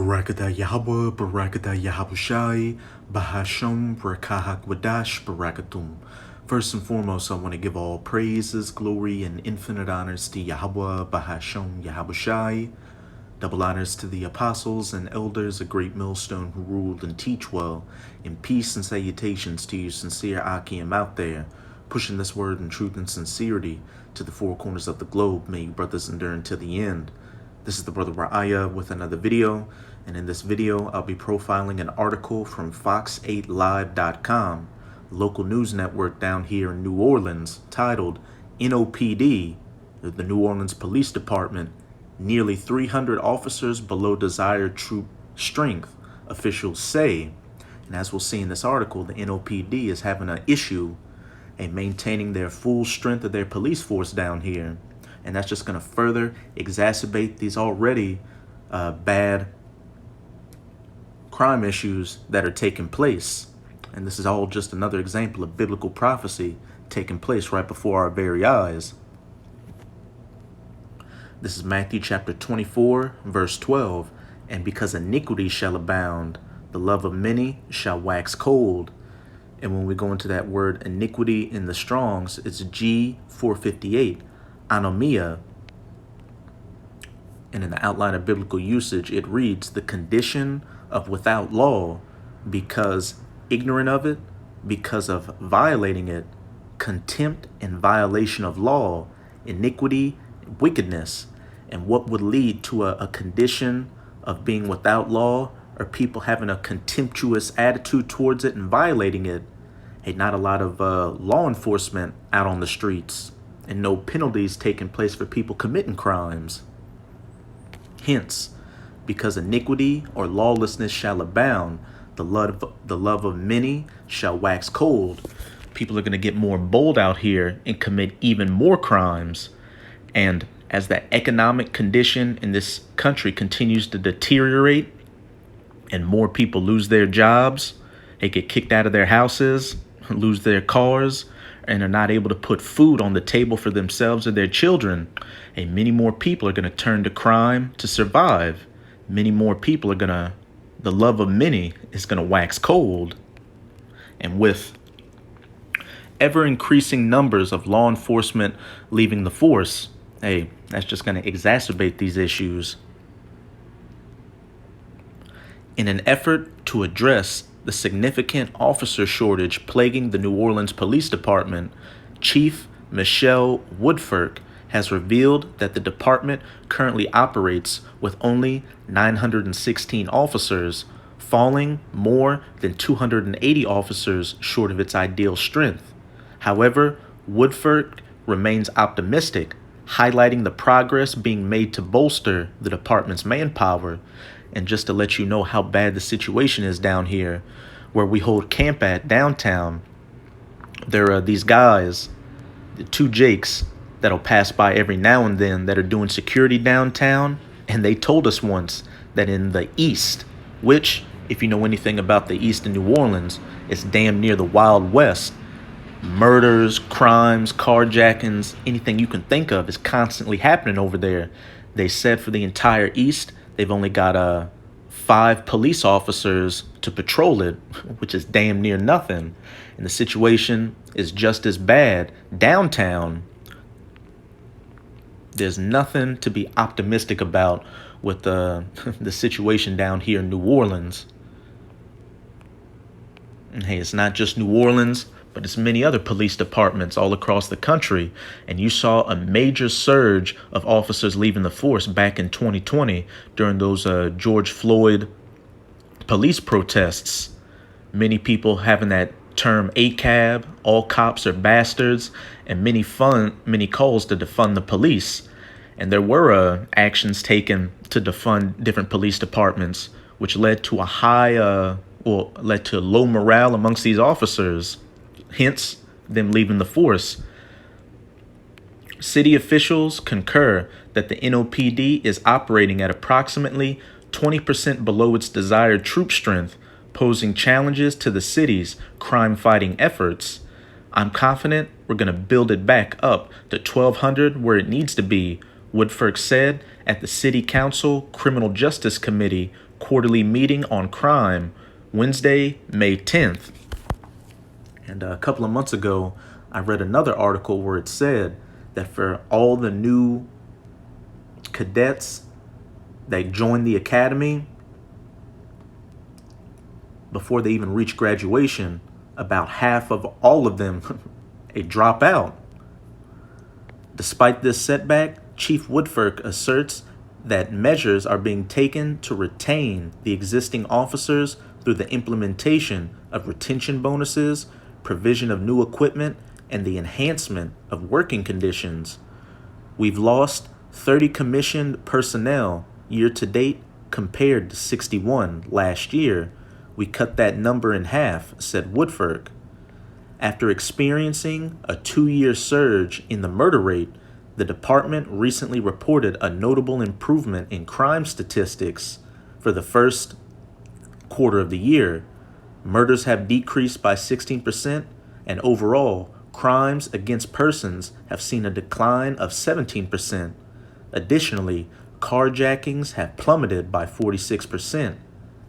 Barakada Yahweh, Barakada Yahabushai, Bahasham, Barakahak Wadash, Barakatum. First and foremost, I want to give all praises, glory, and infinite honors to Yahweh, Bahasham, Yahabushai. Double honors to the apostles and elders, a great millstone who ruled and teach well. And peace and salutations to you sincere Akim out there, pushing this word in truth and sincerity to the four corners of the globe. May you brothers endure until the end. This is the brother Ra'aya with another video, and in this video I'll be profiling an article from Fox8Live.com, local news network down here in New Orleans, titled NOPD, the New Orleans Police Department, nearly 300 officers below desired troop strength, officials say. And as we'll see in this article, the NOPD is having an issue in maintaining their full strength of their police force down here. And that's just going to further exacerbate these already bad crime issues that are taking place. And this is all just another example of biblical prophecy taking place right before our very eyes. This is Matthew chapter 24, verse 12. And because iniquity shall abound, the love of many shall wax cold. And when we go into that word iniquity in the Strongs, it's G458. Anomia, and in the outline of biblical usage, it reads the condition of without law, because ignorant of it, because of violating it, contempt and violation of law, iniquity, wickedness. And what would lead to a condition of being without law, or people having a contemptuous attitude towards it and violating it? Hey, not a lot of law enforcement out on the streets, and no penalties taking place for people committing crimes. Hence, because iniquity or lawlessness shall abound, the love of many shall wax cold. People are going to get more bold out here and commit even more crimes. And as that economic condition in this country continues to deteriorate and more people lose their jobs, they get kicked out of their houses, lose their cars, and are not able to put food on the table for themselves or their children, and many more people are going to turn to crime to survive. Many more people are the love of many is going to wax cold. And with ever increasing numbers of law enforcement leaving the force, hey, that's just going to exacerbate these issues. In an effort to address the significant officer shortage plaguing the New Orleans Police Department, Chief Michelle Woodfork has revealed that the department currently operates with only 916 officers, falling more than 280 officers short of its ideal strength. However, Woodfork remains optimistic, highlighting the progress being made to bolster the department's manpower. And just to let you know how bad the situation is down here, where we hold camp at downtown, there are these guys, the two Jakes, that'll pass by every now and then that are doing security downtown. And they told us once that in the East, which, if you know anything about the East in New Orleans, it's damn near the Wild West. Murders, crimes, carjackings, anything you can think of is constantly happening over there. They said for the entire East, they've only got 5 police officers to patrol it, which is damn near nothing. And the situation is just as bad downtown. There's nothing to be optimistic about with the situation down here in New Orleans. And hey, it's not just New Orleans, but it's many other police departments all across the country. And you saw a major surge of officers leaving the force back in 2020 during those George Floyd police protests. Many people having that term ACAB, all cops are bastards, and many calls to defund the police. And there were actions taken to defund different police departments, which led to led to low morale amongst these officers. Hence, them leaving the force. City officials concur that the NOPD is operating at approximately 20% below its desired troop strength, posing challenges to the city's crime-fighting efforts. I'm confident we're going to build it back up to 1,200 where it needs to be, Woodfork said at the City Council Criminal Justice Committee quarterly meeting on crime, Wednesday, May 10th. And a couple of months ago, I read another article where it said that for all the new cadets that join the academy, before they even reach graduation, about half of all of them they drop out. Despite this setback, Chief Woodfork asserts that measures are being taken to retain the existing officers through the implementation of retention bonuses, provision of new equipment, and the enhancement of working conditions. We've lost 30 commissioned personnel year to date compared to 61 last year. We cut that number in half, said Woodfork. After experiencing a 2-year surge in the murder rate, the department recently reported a notable improvement in crime statistics for the first quarter of the year. Murders have decreased by 16%, and overall, crimes against persons have seen a decline of 17%. Additionally, carjackings have plummeted by 46%.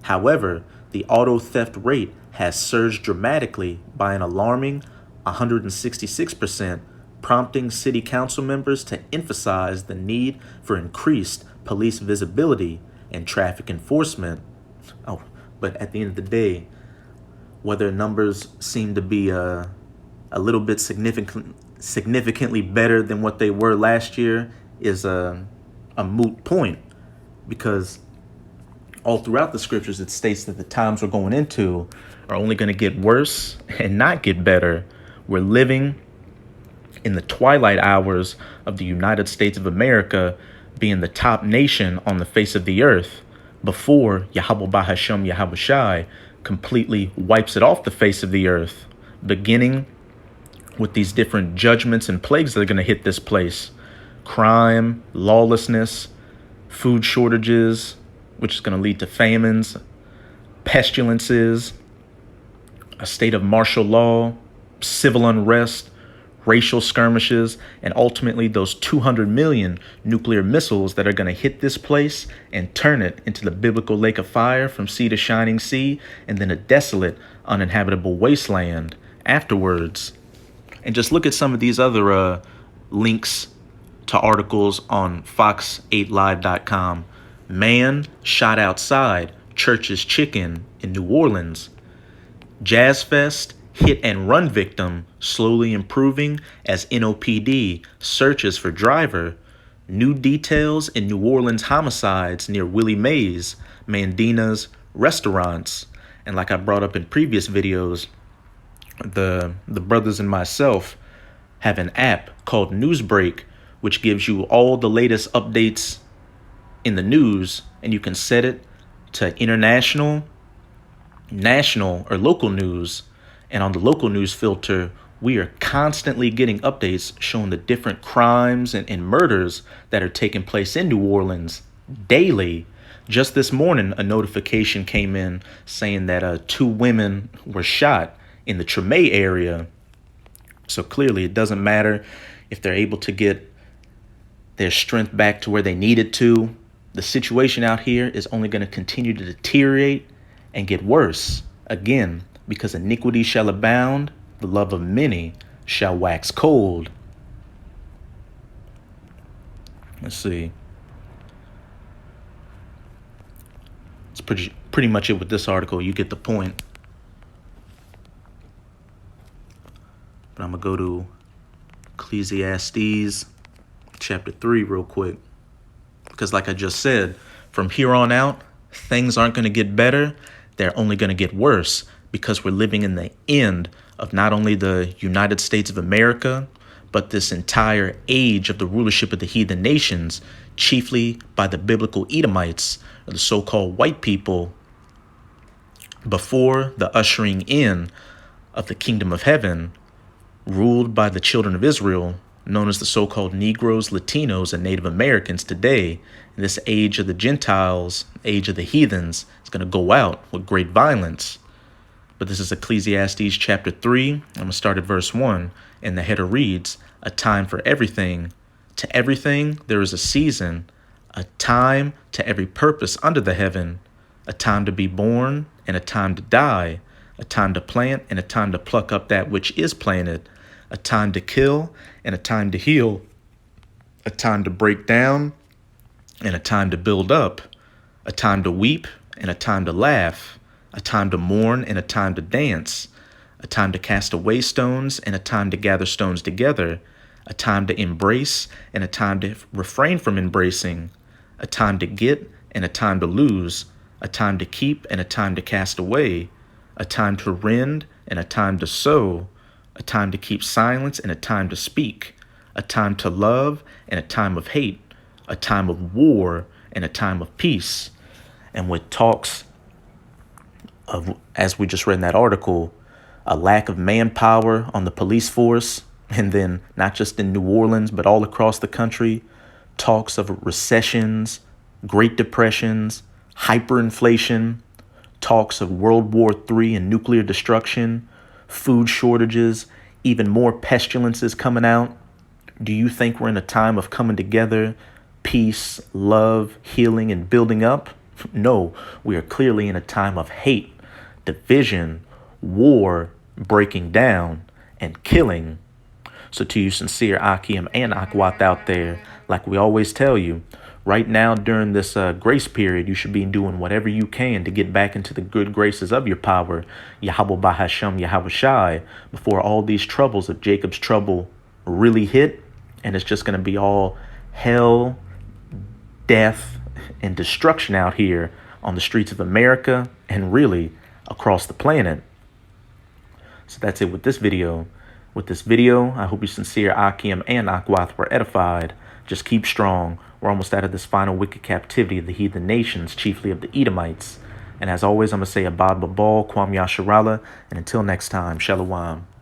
However, the auto theft rate has surged dramatically by an alarming 166%, prompting city council members to emphasize the need for increased police visibility and traffic enforcement. Oh, but at the end of the day, whether numbers seem to be a little bit significantly better than what they were last year is a moot point, because all throughout the scriptures it states that the times we're going into are only going to get worse and not get better. We're living in the twilight hours of the United States of America being the top nation on the face of the earth before Yahweh Bahashem Yahweh Shai completely wipes it off the face of the earth, beginning with these different judgments and plagues that are going to hit this place. Crime, lawlessness, food shortages, which is going to lead to famines, pestilences, a state of martial law, civil unrest, racial skirmishes, and ultimately those 200 million nuclear missiles that are going to hit this place and turn it into the biblical lake of fire from sea to shining sea, and then a desolate, uninhabitable wasteland afterwards. And just look at some of these other links to articles on fox8live.com. Man shot outside church's chicken in New Orleans. Jazz Fest hit and run victim slowly improving as NOPD searches for driver. New details in New Orleans homicides near Willie Mays, Mandina's restaurants. And like I brought up in previous videos, the brothers and myself have an app called Newsbreak, which gives you all the latest updates in the news, and you can set it to international, national, or local news. And on the local news filter, we are constantly getting updates showing the different crimes and murders that are taking place in New Orleans daily. Just this morning, a notification came in saying that 2 women were shot in the Tremay area. So clearly it doesn't matter if they're able to get their strength back to where they need it to. The situation out here is only going to continue to deteriorate and get worse. Again, because iniquity shall abound, the love of many shall wax cold. Let's see. It's pretty much it with this article. You get the point. But I'm going to go to Ecclesiastes chapter 3 real quick. Because like I just said, from here on out, things aren't going to get better. They're only going to get worse, because we're living in the end of not only the United States of America, but this entire age of the rulership of the heathen nations, chiefly by the biblical Edomites, or the so-called white people, before the ushering in of the kingdom of heaven, ruled by the children of Israel, known as the so-called Negroes, Latinos, and Native Americans today. And this age of the Gentiles, age of the heathens, is going to go out with great violence. But this is Ecclesiastes chapter 3. I'm going to start at verse 1. And the header reads, "A time for everything. To everything there is a season, a time to every purpose under the heaven, a time to be born and a time to die, a time to plant and a time to pluck up that which is planted, a time to kill and a time to heal, a time to break down and a time to build up, a time to weep and a time to laugh, a time to mourn and a time to dance, a time to cast away stones and a time to gather stones together, a time to embrace and a time to refrain from embracing, a time to get and a time to lose, a time to keep and a time to cast away, a time to rend and a time to sow, a time to keep silence and a time to speak, a time to love and a time of hate, a time of war and a time of peace. And with talks of, as we just read in that article, a lack of manpower on the police force, and then not just in New Orleans, but all across the country, talks of recessions, Great Depressions, hyperinflation, talks of World War III and nuclear destruction, food shortages, even more pestilences coming out. Do you think we're in a time of coming together, peace, love, healing, and building up? No, we are clearly in a time of hate, division, war, breaking down, and killing. So to you sincere Akim and Akwat out there, like we always tell you, right now during this grace period, you should be doing whatever you can to get back into the good graces of your power, Yahweh Bahasham Yahweh Shai, before all these troubles of Jacob's trouble really hit, and it's just going to be all hell, death, and destruction out here on the streets of America and really across the planet. So that's it with this video. With this video, I hope you sincere Akim and Akwath were edified. Just keep strong. We're almost out of this final wicked captivity of the heathen nations, chiefly of the Edomites. And as always, I'm going to say Abad Babal, Kwam Yasharala, and until next time, Shalom.